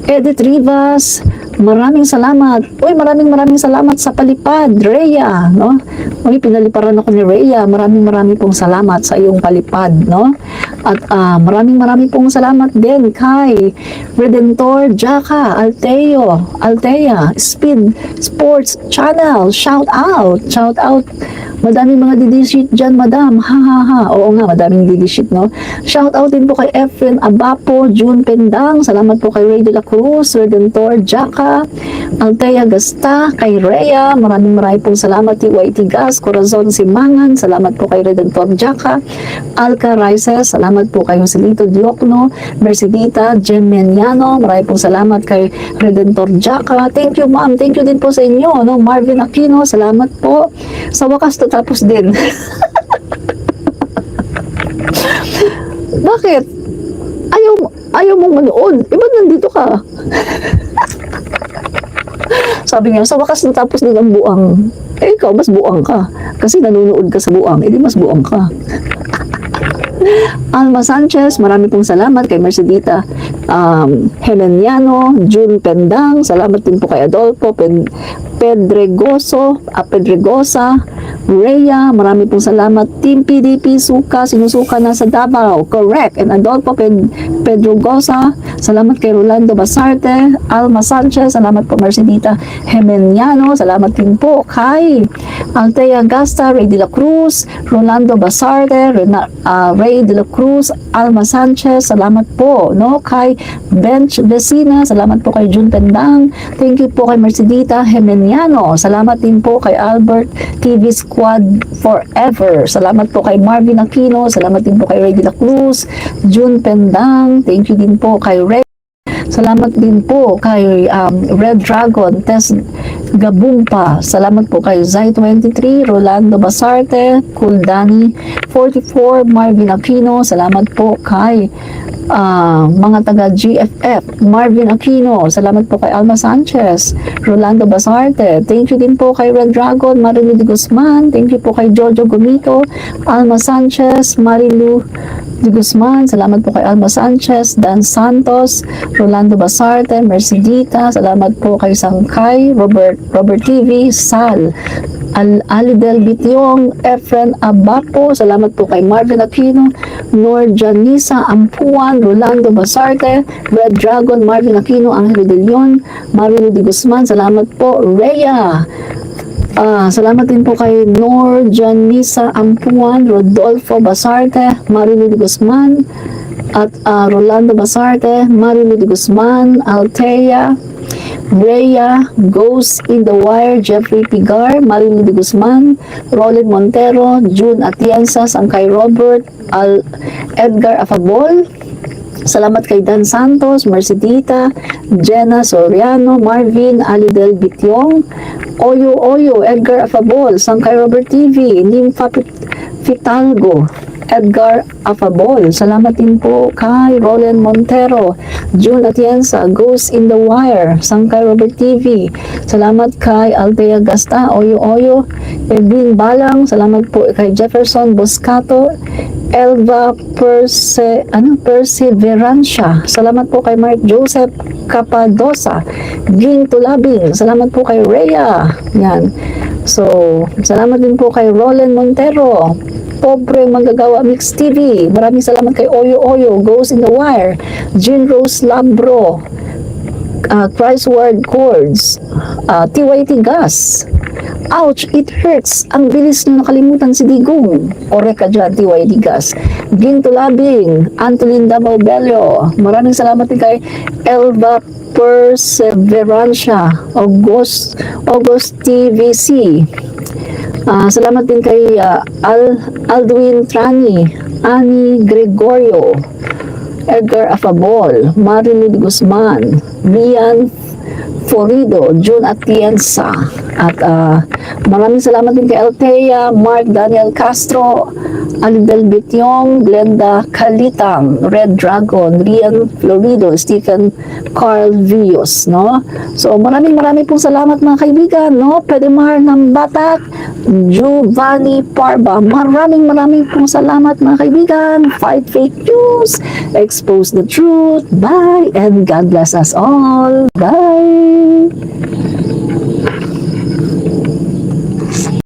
Edith Rivas, maraming salamat. Uy, maraming salamat sa palipad, Rhea, no? Uy, pinaliparan ako ni Rhea. Maraming pong salamat sa iyong palipad, no? At maraming pong salamat din kay Redentor Jaka, Altea, Speed Sports Channel. Shout out. Madaming mga DD sheet dyan, madam. Ha. Oo nga, madaming DD sheet, no? Shout out din po kay Efren Abapo, June Pendang. Salamat po kay Ray de la Cruz, Redentor Jaka, Altea Gasta, kay Rhea. Maraming pong salamat. TYT Gas, Corazon Simangan. Salamat po kay Redentor Jaka, Alca Rices. Salamat po kay Joselito Diokno, Mercedita, Gemeniano. Maraming pong salamat kay Redentor Jaka. Thank you, ma'am. Thank you din po sa inyo, no? Marvin Aquino, salamat po. Sa wakas, tapos din. Bakit? Ayaw mong manood. Ba't nandito ka? Sabi niya, sa wakas natapos din ang buang. Ikaw, mas buang ka. Kasi nanonood ka sa buang. Di mas buang ka. Alma Sanchez, marami pong salamat kay Mercedita Heleniano, June Pendang, salamat din po kay Adolfo Pedregosa, Rhea, marami pong salamat. Team PDP Suka, sinusuka na sa Davao, correct. And Adolfo Pedregosa, salamat kay Rolando Basarte, Alma Sanchez, salamat po Mercedita Heleniano, salamat din po kay Altea Gasta, Ray de la Cruz, Rolando Basarte, Ray de la Cruz, Alma Sanchez, salamat po, no? Kay Bench Vecina, salamat po kay June Pendang, thank you po kay Mercedita Gemeniano, salamat din po kay Albert TV Squad Forever, salamat po kay Marvin Aquino, salamat din po kay Ray de la Cruz, June Pendang, thank you din po kay Ray. Salamat din po kay Red Dragon, Tess Gabumpa. Salamat po kay Zai23, Rolando Basarte, Kuldani 44, Marvin Aquino. Salamat po kay mga taga GFF, Marvin Aquino. Salamat po kay Alma Sanchez, Rolando Basarte. Thank you din po kay Red Dragon, Marilu de Guzman. Thank you po kay Jojo Gumito, Alma Sanchez, Marilu de Guzman. Salamat po kay Alma Sanchez, Dan Santos, Rolando Basarte, Mercedita. Salamat po kay Sangkay, Robert TV, Sal, Alidel Bitiong, Efren Abapo. Salamat po kay Marvin Aquino, Nor Janisa Ampuan, Rolando Basarte, Red Dragon, Marvin Aquino, Angelo de Leon, Marilu de Guzman. Salamat po, Rhea. Salamat din po kay Nor Janisa Ampuan, Rodolfo Basarte, Marilu de Guzman, at Rolando Basarte, Marilu de Guzman, Altea, Rhea, Ghost in the Wire, Jeffrey Pigar, Marilu de Guzman, Roland Montero, June Atienza, Sangkay Robert, Edgar Afabol. Salamat kay Dan Santos, Mercedita, Jenna Soriano, Marvin, Alidel Bitiong, Oyo, Edgar Afabol, Sangkay Robert TV, Nympha Fitalgo, Edgar Afabol. Salamat din po kay Roland Montero, June Atienza, Ghost in the Wire, Sangkay Robert TV. Salamat kay Altea Gasta, Oyo, Edwin Balang. Salamat po kay Jefferson Boscato, Elva Perseverancia. Salamat po kay Mark Joseph Capadosa, Ging Tulabing. Salamat po kay Rhea. Yan. So, salamat din po kay Roland Montero. Pobre Manggagawa Mix TV. Maraming salamat kay Oyo Oyo, Goes in the Wire, Jean Rose Labro, Christ Word Chords, TYT Gas. Ouch, it hurts. Ang bilis nyo nakalimutan si Digong. Ore ka dyan, TYT Gas. Ginto Labing, Antolinda Maubelio. Maraming salamat din kay Elva Perseverancia, August TVC. Salamat din kay Aldwin Trani, Ani Gregorio, Edgar Afabol, Marilyn Guzman, Rian Florido, June Atienza, at maraming salamat din kay Althea, Mark Daniel Castro, Alidel Bityong, Glenda Kalitang, Red Dragon, Rian Florido, Stephen Carl Vios, no? So maraming pong salamat mga kaibigan, no? Pedemar ng Batak, Giovanni Parba, maraming pong salamat mga kaibigan. Fight fake news, expose the truth. Bye, and God bless us all. Bye.